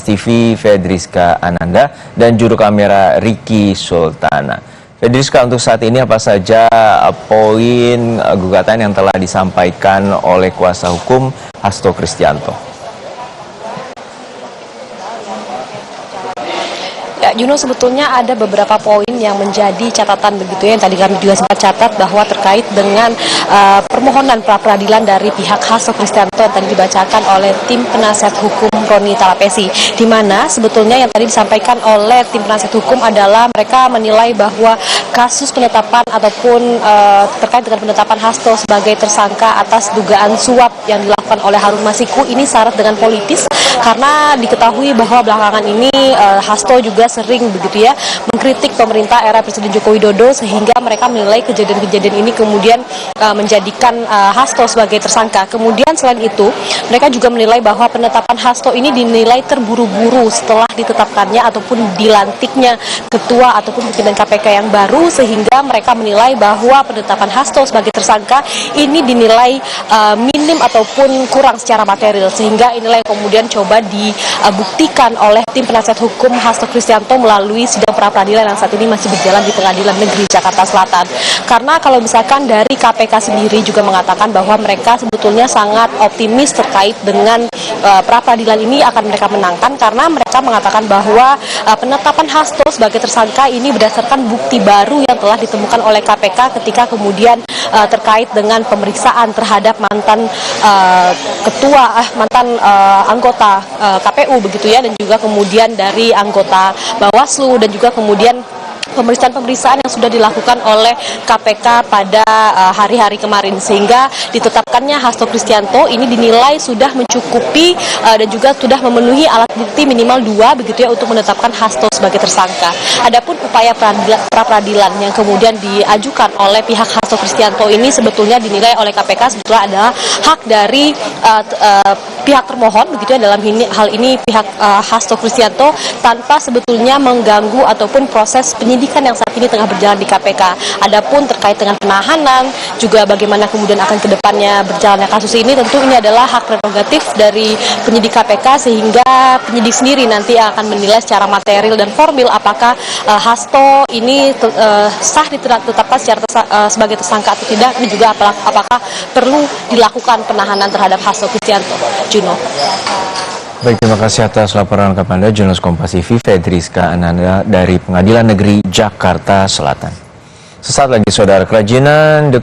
TV Fedriska Ananda dan juru kamera Ricky Sultana. Fedriska, untuk saat ini apa saja poin gugatan yang telah disampaikan oleh kuasa hukum Hasto Kristianto? Ya, Juno, sebetulnya ada beberapa poin yang menjadi catatan begitu ya, yang tadi kami juga sempat catat bahwa terkait dengan permohonan pra-peradilan dari pihak Hasto Kristianto yang tadi dibacakan oleh tim penasihat hukum Roni Talapesi, di mana sebetulnya yang tadi disampaikan oleh tim penasihat hukum adalah mereka menilai bahwa kasus penetapan ataupun terkait dengan penetapan Hasto sebagai tersangka atas dugaan suap yang dilakukan oleh Harun Masiku ini syarat dengan politis, karena diketahui bahwa belakangan ini Hasto juga sering begitu ya mengkritik pemerintah era Presiden Joko Widodo, sehingga mereka menilai kejadian-kejadian ini kemudian menjadikan Hasto sebagai tersangka. Kemudian selain itu mereka juga menilai bahwa penetapan Hasto ini dinilai terburu-buru setelah ditetapkannya ataupun dilantiknya ketua ataupun pimpinan KPK yang baru, sehingga mereka menilai bahwa penetapan Hasto sebagai tersangka ini dinilai minim ataupun kurang secara material, sehingga inilah yang kemudian coba dibuktikan oleh tim penasihat hukum Hasto Kristianto melalui sidang pra-peradilan yang saat ini masih berjalan di Pengadilan Negeri Jakarta Selatan. Karena kalau misalkan dari KPK sendiri juga mengatakan bahwa mereka sebetulnya sangat optimis terkait dengan pra-peradilan ini akan mereka menangkan, karena mereka mengatakan bahwa penetapan Hasto sebagai tersangka ini berdasarkan bukti baru yang telah ditemukan oleh KPK ketika kemudian terkait dengan pemeriksaan terhadap mantan anggota KPU begitu ya, dan juga kemudian dari anggota Bawaslu, dan juga kemudian pemeriksaan yang sudah dilakukan oleh KPK pada hari-hari kemarin, sehingga ditetapkannya Hasto Kristianto ini dinilai sudah mencukupi dan juga sudah memenuhi alat bukti minimal 2 begitu ya untuk menetapkan Hasto sebagai tersangka. Adapun upaya pra-peradilan yang kemudian diajukan oleh pihak Hasto Kristianto ini sebetulnya dinilai oleh KPK sebetulnya adalah hak dari pihak termohon begitu ya, dalam hal ini pihak Hasto Kristianto, tanpa sebetulnya mengganggu ataupun proses penyidikan yang saat ini tengah berjalan di KPK. Adapun terkait dengan penahanan, juga bagaimana kemudian akan kedepannya berjalannya kasus ini, tentu ini adalah hak prerogatif dari penyidik KPK, sehingga penyidik sendiri nanti akan menilai secara material dan formil apakah Hasto ini sah ditetapkan sebagai tersangka atau tidak, dan juga apakah perlu dilakukan penahanan terhadap Hasto Kristianto. Juno. Baik, terima kasih atas laporan lengkap Anda, jurnalis Kompas TV Fedriska Ananda dari Pengadilan Negeri Jakarta Selatan. Sesaat lagi, saudara, kerajinan